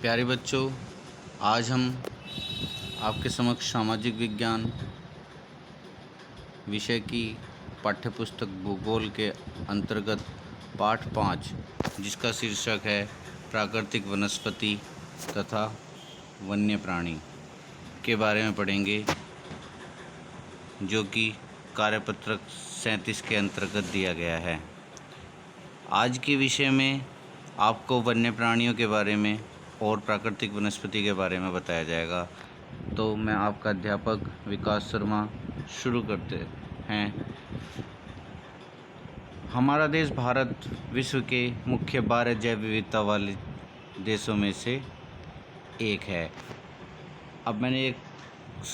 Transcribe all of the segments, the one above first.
प्यारे बच्चों, आज हम आपके समक्ष सामाजिक विज्ञान विषय की पाठ्यपुस्तक भूगोल के अंतर्गत पाठ 5, जिसका शीर्षक है प्राकृतिक वनस्पति तथा वन्य प्राणी के बारे में पढ़ेंगे, जो कि कार्यपत्रक 37 के अंतर्गत दिया गया है। आज के विषय में आपको वन्य प्राणियों के बारे में और प्राकृतिक वनस्पति के बारे में बताया जाएगा। तो मैं आपका अध्यापक विकास शर्मा शुरू करते हैं। हमारा देश भारत विश्व के मुख्य 12 जैव विविधता वाले देशों में से एक है। अब मैंने एक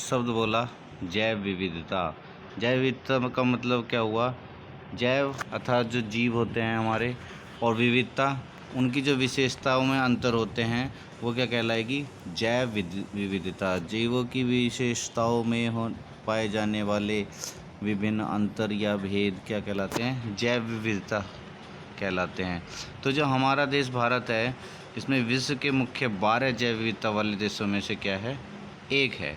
शब्द बोला, जैव विविधता। जैव विविधता का मतलब क्या हुआ? जैव अर्थात जो जीव होते हैं हमारे, और विविधता उनकी जो विशेषताओं में अंतर होते हैं वो क्या कहलाएगी? जैव विविधता। जीवों की विशेषताओं में पाए जाने वाले विभिन्न अंतर या भेद क्या कहलाते हैं? जैव विविधता कहलाते हैं। तो जो हमारा देश भारत है, इसमें विश्व के मुख्य 12 जैव विविधता वाले देशों में से क्या है? एक है।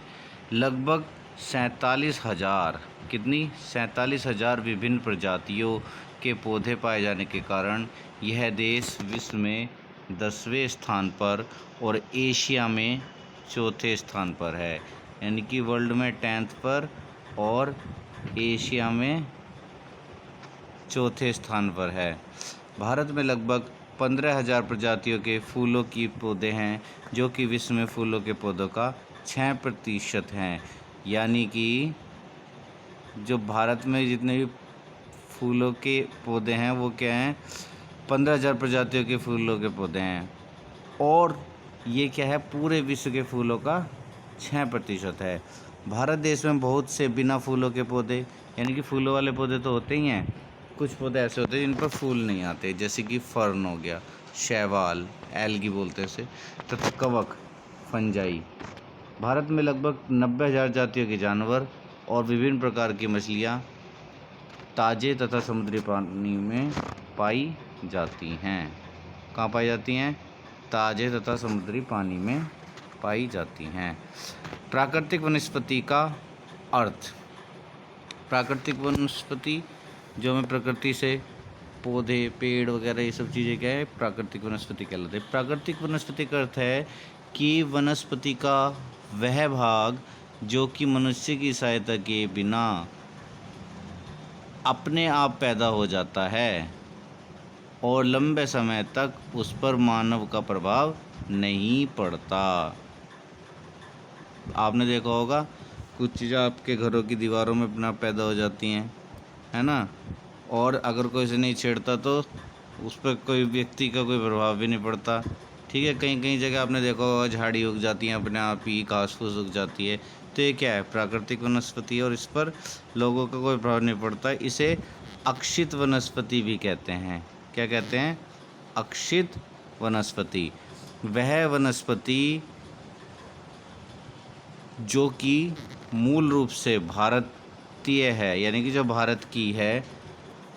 लगभग 47,000 कितनी? 47,000 विभिन्न प्रजातियों के पौधे पाए जाने के कारण यह देश विश्व में 10वें स्थान पर और एशिया में 4थे स्थान पर है। यानी कि वर्ल्ड में 10th पर और एशिया में 4थे स्थान पर है। भारत में लगभग 15,000 प्रजातियों के फूलों की पौधे हैं, जो कि विश्व में फूलों के पौधों का 6% हैं। यानी कि जो भारत में जितने भी फूलों के पौधे हैं वो क्या हैं? 15,000 प्रजातियों के फूलों के पौधे हैं, और ये क्या है? पूरे विश्व के फूलों का 6% है। भारत देश में बहुत से बिना फूलों के पौधे, यानी कि फूलों वाले पौधे तो होते ही हैं, कुछ पौधे ऐसे होते हैं जिन पर फूल नहीं आते, जैसे कि फर्न हो गया, शैवाल, एल्गी बोलते हैं उसे, तथा कवक, फंजाई। भारत में लगभग 90,000 जातियों के जानवर और विभिन्न प्रकार की मछलियाँ ताजे तथा समुद्री पानी में पाई जाती हैं। कहाँ पाई जाती हैं? ताजे तथा समुद्री पानी में पाई जाती हैं। प्राकृतिक वनस्पति का अर्थ। प्राकृतिक वनस्पति जो हमें प्रकृति से पौधे, पेड़ वगैरह ये सब चीज़ें क्या है? प्राकृतिक वनस्पति कहलाते हैं। प्राकृतिक वनस्पति का अर्थ है कि वनस्पति का वह भाग जो कि मनुष्य की सहायता के बिना अपने आप पैदा हो जाता है और लंबे समय तक उस पर मानव का प्रभाव नहीं पड़ता। आपने देखा होगा, कुछ चीज़ें आपके घरों की दीवारों में अपना पैदा हो जाती हैं, है ना? और अगर कोई इसे नहीं छेड़ता तो उस पर कोई व्यक्ति का कोई प्रभाव भी नहीं पड़ता। ठीक है, कहीं कहीं जगह आपने देखा होगा झाड़ी उग जाती है अपने आप ही, घास फूस उग जाती है। तो ये क्या है? प्राकृतिक वनस्पति है और इस पर लोगों का कोई प्रभाव नहीं पड़ता। इसे अक्षित वनस्पति भी कहते हैं। क्या कहते हैं? अक्षित वनस्पति। वह वनस्पति जो कि मूल रूप से भारतीय है, यानी कि जो भारत की है,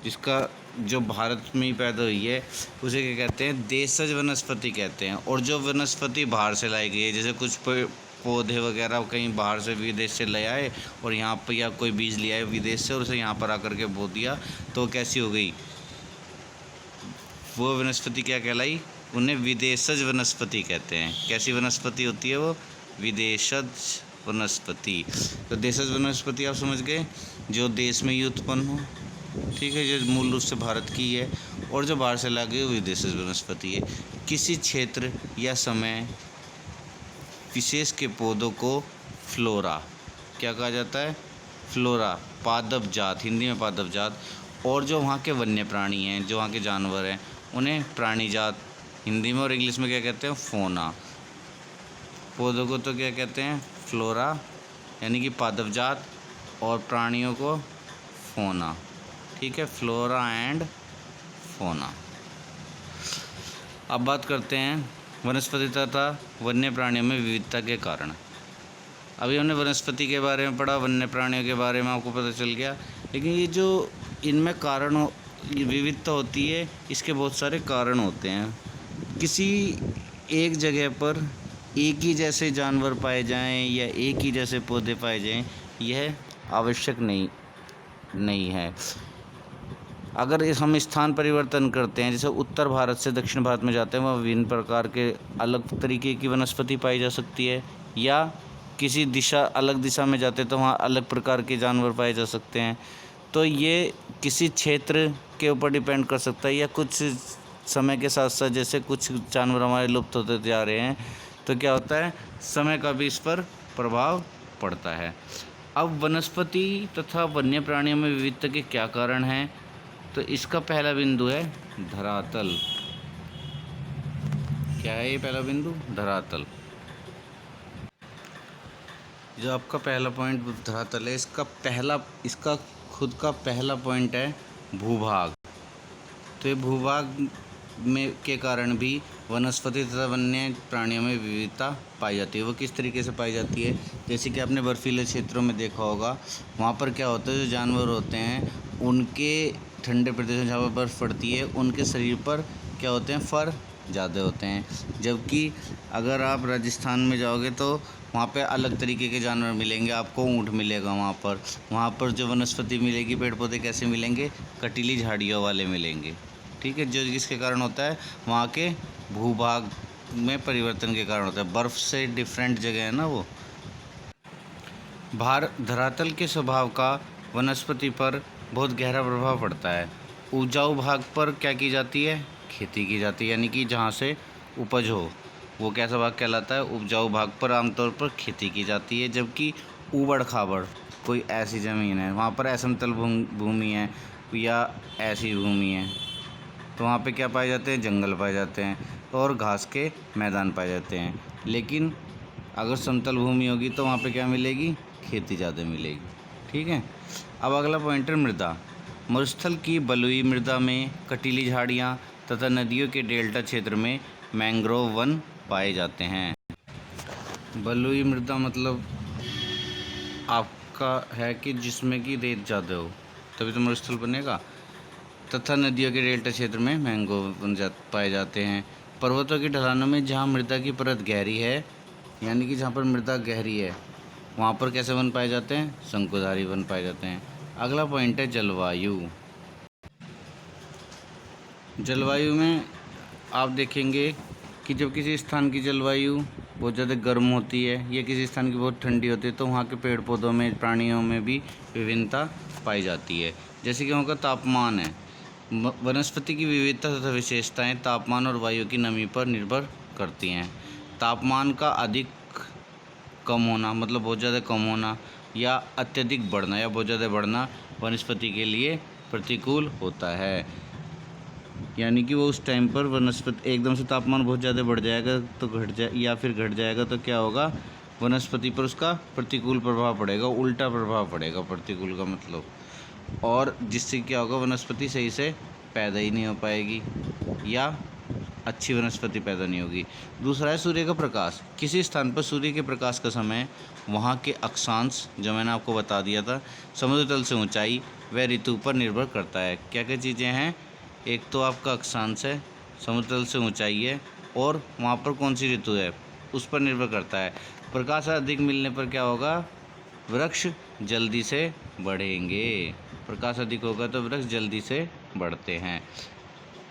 जिसका जो भारत में ही पैदा हुई है, उसे क्या कहते हैं? देशज वनस्पति कहते हैं। और जो वनस्पति बाहर से लाई गई है, जैसे कुछ पौधे वगैरह कहीं बाहर से विदेश से ले आए और यहाँ पर, या कोई बीज ले आए विदेश से और उसे यहाँ पर आकर के बो दिया, तो कैसी हो गई? वो वनस्पति क्या कहलाई? उन्हें विदेशज वनस्पति कहते हैं। कैसी वनस्पति होती है वो? विदेशज वनस्पति। तो देशज वनस्पति आप समझ गए, जो देश में ही उत्पन्न हो, ठीक है, जो मूल रूप से भारत की है, और जो बाहर से ला गई वो विदेशज वनस्पति है। किसी क्षेत्र या समय विशेष के पौधों को फ्लोरा क्या कहा जाता है? फ्लोरा, पादप जात, हिंदी में पादप जात। और जो वहाँ के वन्य प्राणी हैं, जो वहाँ के जानवर हैं, उन्हें प्राणी जात हिंदी में, और इंग्लिश में क्या कहते हैं? फोना। पौधों को तो क्या कहते हैं? फ्लोरा, यानी कि पादप जात, और प्राणियों को फोना। ठीक है, फ्लोरा एंड फोना। अब बात करते हैं वनस्पति तथा वन्य प्राणियों में विविधता के कारण। अभी हमने वनस्पति के बारे में पढ़ा, वन्य प्राणियों के बारे में आपको पता चल गया, लेकिन ये जो इनमें विविधता होती है, इसके बहुत सारे कारण होते हैं। किसी एक जगह पर एक ही जैसे जानवर पाए जाएं या एक ही जैसे पौधे पाए जाएं, यह आवश्यक नहीं है। अगर हम स्थान परिवर्तन करते हैं, जैसे उत्तर भारत से दक्षिण भारत में जाते हैं, वहाँ विभिन्न प्रकार के अलग तरीके की वनस्पति पाई जा सकती है, या किसी अलग दिशा में जाते हैं तो वहाँ अलग प्रकार के जानवर पाए जा सकते हैं। तो ये किसी क्षेत्र के ऊपर डिपेंड कर सकता है, या कुछ समय के साथ साथ जैसे कुछ जानवर हमारे लुप्त होते जा रहे हैं, तो क्या होता है, समय का भी इस पर प्रभाव पड़ता है। अब वनस्पति तथा वन्य प्राणियों में विविधता के क्या कारण हैं? तो इसका पहला बिंदु है धरातल। क्या है ये पहला बिंदु? धरातल। जो आपका पहला पॉइंट धरातल है, इसका खुद का पहला पॉइंट है भूभाग। तो ये भूभाग में के कारण भी वनस्पति तथा वन्य प्राणियों में विविधता पाई जाती है। वो किस तरीके से पाई जाती है? जैसे कि आपने बर्फीले क्षेत्रों में देखा होगा, वहाँ पर क्या होता है, जो जानवर होते हैं उनके ठंडे प्रदेशों जहाँ पर बर्फ़ पड़ती है, उनके शरीर पर क्या होते हैं, फर ज़्यादा होते हैं। जबकि अगर आप राजस्थान में जाओगे तो वहाँ पे अलग तरीके के जानवर मिलेंगे, आपको ऊँट मिलेगा वहाँ पर जो वनस्पति मिलेगी, पेड़ पौधे कैसे मिलेंगे, कटीली झाड़ियों वाले मिलेंगे। ठीक है, जो जिसके कारण होता है वहाँ के भूभाग में परिवर्तन के कारण होता है, बर्फ़ से डिफरेंट जगह है ना वो। धरातल के स्वभाव का वनस्पति पर बहुत गहरा प्रभाव पड़ता है। उपजाऊ भाग पर क्या की जाती है? खेती की जाती है, यानी कि जहाँ से उपज हो, वो कैसा भाग कहलाता है? उपजाऊ भाग पर आमतौर पर खेती की जाती है। जबकि ऊबड़ खाबड़ कोई ऐसी ज़मीन है, वहाँ पर असमतल भूमि है या ऐसी भूमि है, तो वहाँ पे क्या पाए जाते हैं? जंगल पाए जाते हैं और घास के मैदान पाए जाते हैं। लेकिन अगर समतल भूमि होगी तो वहाँ पे क्या मिलेगी? खेती ज़्यादा मिलेगी। ठीक है। अब अगला पॉइंट है मृदा। मरुस्थल की बलुई मृदा में कटीली झाड़ियाँ तथा नदियों के डेल्टा क्षेत्र में मैंग्रोव वन पाए जाते हैं। बलुई मृदा मतलब आपका है कि जिसमें कि रेत ज़्यादा हो, तभी तो मरुस्थल बनेगा। तथा नदियों के डेल्टा क्षेत्र में मैंग्रोव पाए जाते हैं। पर्वतों की ढलानों में जहाँ मृदा की परत गहरी है, यानी कि जहाँ पर मृदा गहरी है, वहाँ पर कैसे वन पाए जाते हैं? शंकुधारी वन पाए जाते हैं। अगला पॉइंट है जलवायु। जलवायु में आप देखेंगे कि जब किसी स्थान की जलवायु बहुत ज़्यादा गर्म होती है या किसी स्थान की बहुत ठंडी होती है, तो वहाँ के पेड़ पौधों में, प्राणियों में भी विभिन्नता पाई जाती है। जैसे कि वहाँ का तापमान है, वनस्पति की विविधता तथा विशेषताएं तापमान और वायु की नमी पर निर्भर करती हैं। तापमान का अधिक कम होना, मतलब बहुत ज़्यादा कम होना, या अत्यधिक बढ़ना या बहुत ज़्यादा बढ़ना वनस्पति के लिए प्रतिकूल होता है। यानी कि वो उस टाइम पर वनस्पति एकदम से तापमान बहुत ज़्यादा बढ़ जाएगा तो या फिर घट जाएगा तो क्या होगा? वनस्पति पर उसका प्रतिकूल प्रभाव पड़ेगा, उल्टा प्रभाव पड़ेगा प्रतिकूल का मतलब, और जिससे क्या होगा? वनस्पति सही से पैदा ही नहीं हो पाएगी या अच्छी वनस्पति पैदा नहीं होगी। दूसरा है सूर्य का प्रकाश। किसी स्थान पर सूर्य के प्रकाश का समय, वहाँ के अक्षांश, जो मैंने आपको बता दिया था, समुद्र तल से ऊंचाई व ऋतु पर निर्भर करता है। क्या क्या चीज़ें हैं? एक तो आपका अक्षांश है, समुद्र तल से ऊंचाई है, और वहाँ पर कौन सी ऋतु है उस पर निर्भर करता है। प्रकाश अधिक मिलने पर क्या होगा? वृक्ष जल्दी से बढ़ेंगे। प्रकाश अधिक होगा तो वृक्ष जल्दी से बढ़ते हैं।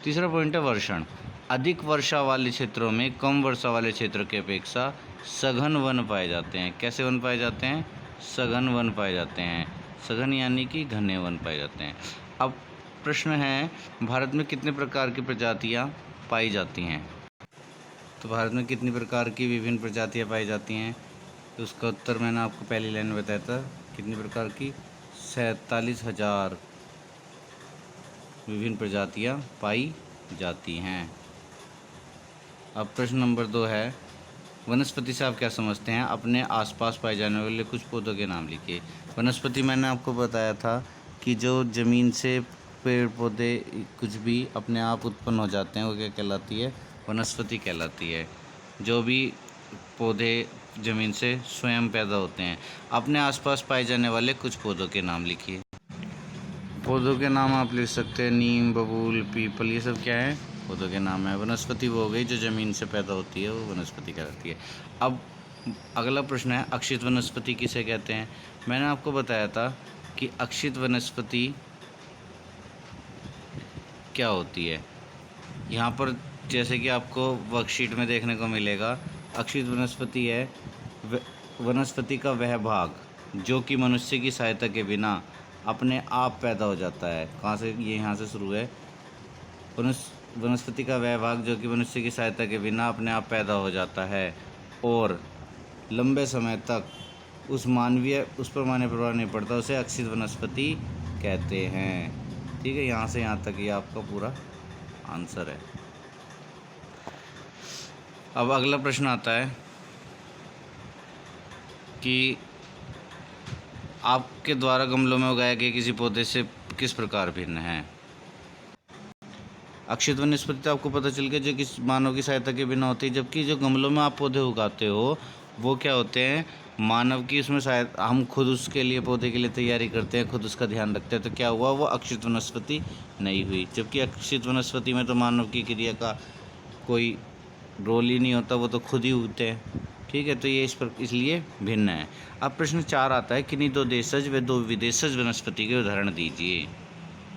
तीसरा पॉइंट है वर्षण। अधिक वर्षा वाले क्षेत्रों में कम वर्षा वाले क्षेत्रों की अपेक्षा सघन वन पाए जाते हैं। कैसे वन पाए जाते हैं? सघन वन पाए जाते हैं। सघन यानी कि घने वन पाए जाते हैं। अब प्रश्न है, भारत में कितने प्रकार की प्रजातियां पाई जाती हैं? तो भारत में कितनी प्रकार की विभिन्न प्रजातियां पाई जाती हैं? तो उसका उत्तर मैंने आपको पहली लाइन में बताया था। कितनी प्रकार की? 47,000 विभिन्न प्रजातियां पाई जाती हैं। अब प्रश्न नंबर 2 है, वनस्पति से आप क्या समझते हैं? अपने आसपास पाए जाने वाले कुछ पौधों के नाम लिखिए। वनस्पति मैंने आपको बताया था कि जो ज़मीन से पेड़ पौधे कुछ भी अपने आप उत्पन्न हो जाते हैं, वो क्या कहलाती है? वनस्पति कहलाती है। जो भी पौधे ज़मीन से स्वयं पैदा होते हैं। अपने आसपास पाए जाने वाले कुछ पौधों के नाम लिखिए। पौधों के नाम आप लिख सकते हैं नीम, बबूल, पीपल, ये सब क्या है? पौधों के नाम है। वनस्पति वो हो गई जो ज़मीन से पैदा होती है, वो वनस्पति कहलाती है। अब अगला प्रश्न है, अक्षित वनस्पति किसे कहते हैं? मैंने आपको बताया था कि अक्षित वनस्पति क्या होती है। यहाँ पर जैसे कि आपको वर्कशीट में देखने को मिलेगा, अक्षित वनस्पति है वनस्पति का वह भाग जो कि मनुष्य की सहायता के बिना अपने आप पैदा हो जाता है। कहाँ से? ये यहाँ से शुरू है। वनस्पति का वह भाग जो कि मनुष्य की सहायता के बिना अपने आप पैदा हो जाता है और लंबे समय तक उस पर मानवीय प्रभाव नहीं पड़ता, उसे अक्षित वनस्पति कहते हैं। ठीक है, यहाँ से यहाँ तक ये आपका पूरा आंसर है। अब अगला प्रश्न आता है कि आपके द्वारा गमलों में उगाए गए किसी पौधे से किस प्रकार भिन्न है? अक्षित वनस्पति तो आपको पता चल गया जो कि मानव की सहायता के बिना होती है, जबकि जो गमलों में आप पौधे उगाते हो वो क्या होते हैं? मानव की उसमें सहायता, हम खुद उसके लिए पौधे के लिए तैयारी करते हैं, खुद उसका ध्यान रखते हैं, तो क्या हुआ? वो अक्षित वनस्पति नहीं हुई। जबकि अक्षित वनस्पति में तो मानव की क्रिया का कोई रोल ही नहीं होता, वो तो खुद ही उगते हैं। ठीक है, तो ये इसलिए भिन्न है। अब प्रश्न 4 आता है, किन्हीं 2 देशज व 2 विदेशज वनस्पति के उदाहरण दीजिए।